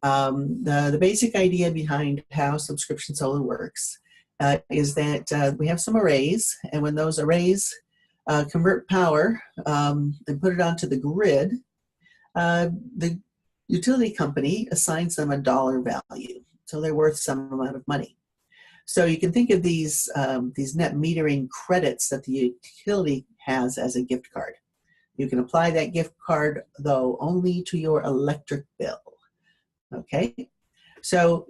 The basic idea behind how subscription solar works is that we have some arrays, and when those arrays convert power and put it onto the grid, the utility company assigns them a dollar value. So they're worth some amount of money. So you can think of these net metering credits that the utility has as a gift card. You can apply that gift card, though, only to your electric bill. Okay? So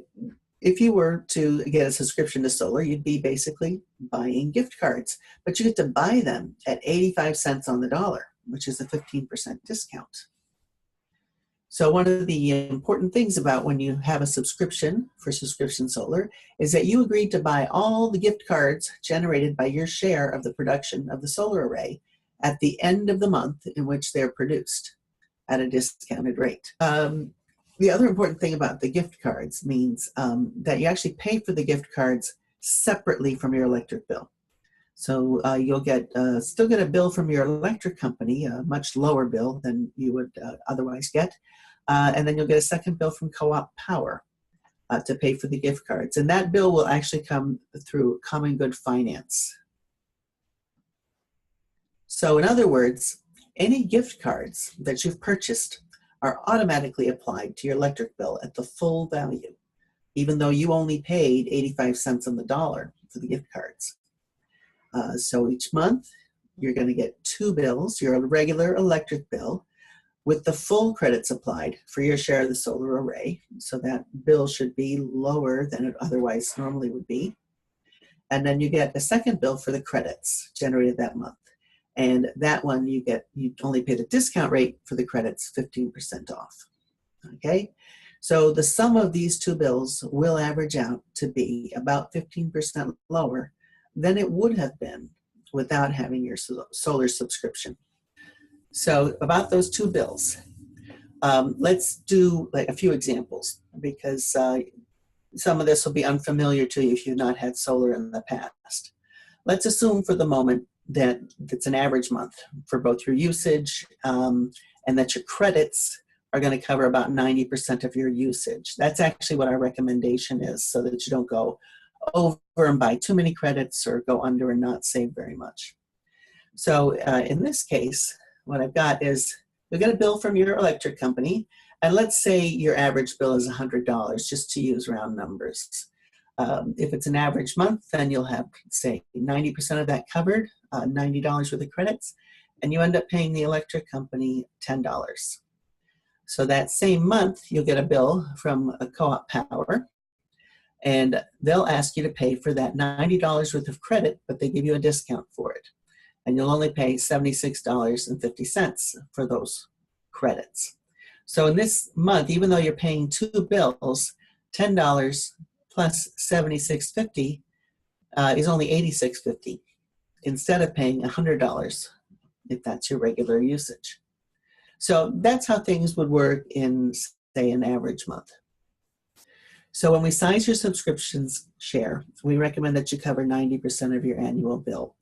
if you were to get a subscription to solar, you'd be basically buying gift cards, but you get to buy them at 85 cents on the dollar, which is a 15% discount. So one of the important things about when you have a subscription for subscription solar is that you agreed to buy all the gift cards generated by your share of the production of the solar array at the end of the month in which they're produced at a discounted rate. The other important thing about the gift cards means that you actually pay for the gift cards separately from your electric bill. So you'll still get a bill from your electric company, a much lower bill than you would otherwise get. And then you'll get a second bill from Co-op Power to pay for the gift cards. And that bill will actually come through Common Good Finance. So in other words, any gift cards that you've purchased are automatically applied to your electric bill at the full value, even though you only paid 85 cents on the dollar for the gift cards. So each month, you're going to get two bills, your regular electric bill, with the full credits applied for your share of the solar array. So that bill should be lower than it otherwise normally would be. And then you get a second bill for the credits generated that month. And that one you only pay the discount rate for the credits, 15% off. Okay? So the sum of these two bills will average out to be about 15% lower than it would have been without having your solar subscription. So about those two bills, let's do like a few examples because some of this will be unfamiliar to you if you've not had solar in the past. Let's assume for the moment that it's an average month for both your usage and that your credits are going to cover about 90% of your usage. That's actually what our recommendation is, so that you don't go over and buy too many credits or go under and not save very much. So in this case, what I've got is you'll get a bill from your electric company, and let's say your average bill is $100, just to use round numbers. If it's an average month, then you'll have, say, 90% of that covered, $90 worth of credits, and you end up paying the electric company $10. So that same month, you'll get a bill from a Co-op Power, and they'll ask you to pay for that $90 worth of credit, but they give you a discount for it. And you'll only pay $76.50 for those credits. So in this month, even though you're paying two bills, $10 plus $76.50 is only $86.50 instead of paying $100 if that's your regular usage. So that's how things would work in, say, an average month. So when we size your subscriptions share, we recommend that you cover 90% of your annual bill.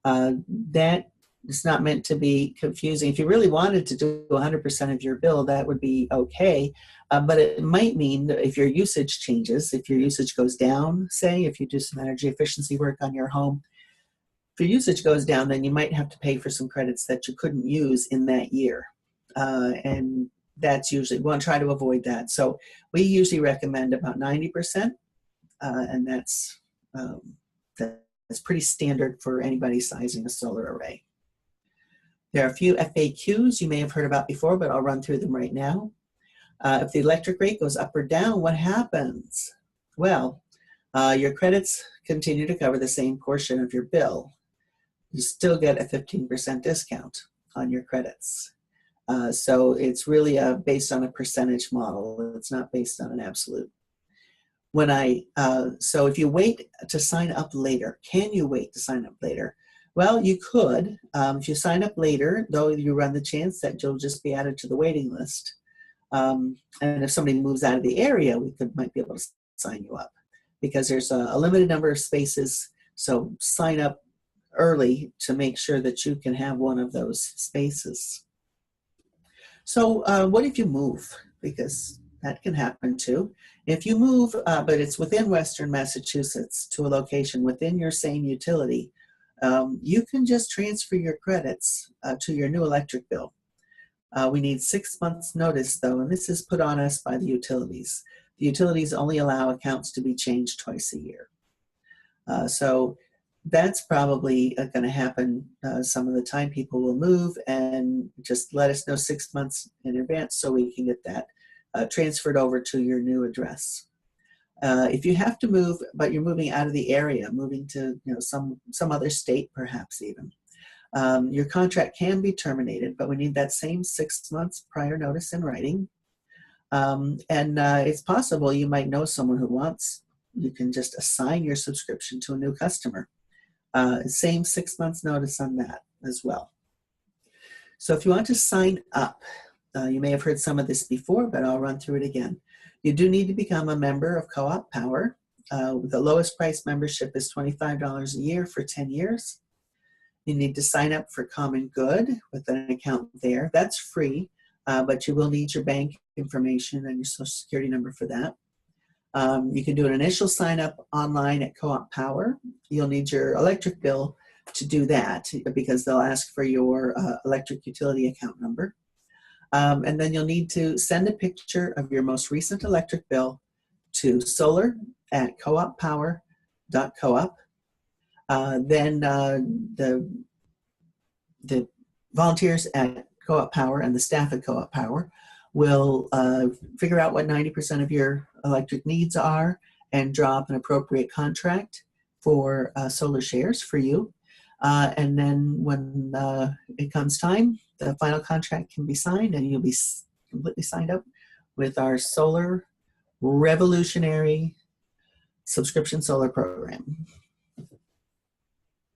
That is not meant to be confusing. If you really wanted to do 100% of your bill, that would be okay. But it might mean that if your usage changes, if your usage goes down, say, if you do some energy efficiency work on your home, if your usage goes down, then you might have to pay for some credits that you couldn't use in that year. And that's usually, we want to try to avoid that. So we usually recommend about 90%, and that's pretty standard for anybody sizing a solar array. There are a few FAQs you may have heard about before, but I'll run through them right now. If the electric rate goes up or down, what happens? Well, your credits continue to cover the same portion of your bill. You still get a 15% discount on your credits. So it's really based on a percentage model. It's not based on an absolute. So if you wait to sign up later, can you wait to sign up later? Well, you could. If you sign up later, though, you run the chance that you'll just be added to the waiting list. And if somebody moves out of the area, we might be able to sign you up because there's a limited number of spaces. So sign up early to make sure that you can have one of those spaces. So what if you move? Because That can happen too. If you move, but it's within Western Massachusetts to a location within your same utility, you can just transfer your credits to your new electric bill. We need 6 months notice though, and this is put on us by the utilities. The utilities only allow accounts to be changed twice a year. So that's probably going to happen some of the time. People will move and just let us know 6 months in advance so we can get that transferred over to your new address. If you have to move, but you're moving out of the area, moving to some other state perhaps even, your contract can be terminated, but we need that same 6 months prior notice in writing. It's possible you might know someone who wants, you can just assign your subscription to a new customer. Same 6 months notice on that as well. So if you want to sign up, you may have heard some of this before, but I'll run through it again. You do need to become a member of Co-op Power. The lowest price membership is $25 a year for 10 years. You need to sign up for Common Good with an account there. That's free, but you will need your bank information and your social security number for that. You can do an initial sign up online at Co-op Power. You'll need your electric bill to do that because they'll ask for your electric utility account number. And then you'll need to send a picture of your most recent electric bill to solar@cooppower.coop. Then the volunteers at Co-op Power and the staff at Co-op Power will figure out what 90% of your electric needs are and draw up an appropriate contract for solar shares for you. And then when it comes time, the final contract can be signed and you'll be completely signed up with our solar revolutionary subscription solar program.